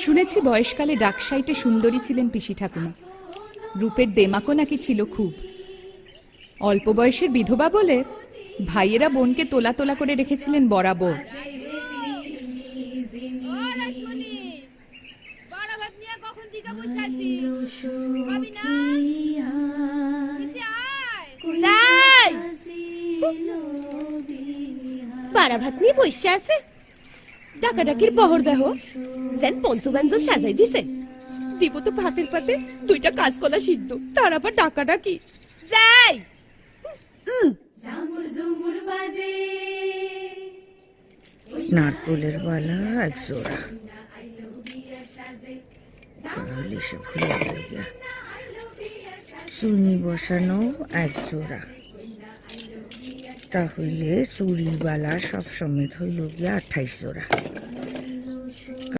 শুনেছি বয়সকালে ডাকসাইটে সুন্দরী ছিলেন পিসি ঠাকুমা। রূপের দেমাকও নাকি ছিল খুব। অল্প বয়সের বিধবা বলে ভাইয়েরা বোনকে তোলা তোলা করে রেখেছিলেন বরাবর। বাড়া ভাত নিয়ে বসে আছে, ডাকাডাকির বহর দেহ যেন পঞ্চব্যঞ্জ সাজাই দিছে। দিব তো ভাতের পাতে দুইটা কাঁচকলা সিদ্ধ, তার আবার ডাকাডাকি। যাই নারকলের বালা এক জোড়া, তাহলে সে ভুলে গেল গিয়া। চুনি বসানো এক জোড়া, তাহলে চুরির বালা সব সমেত হইল গিয়া 28 জোড়া।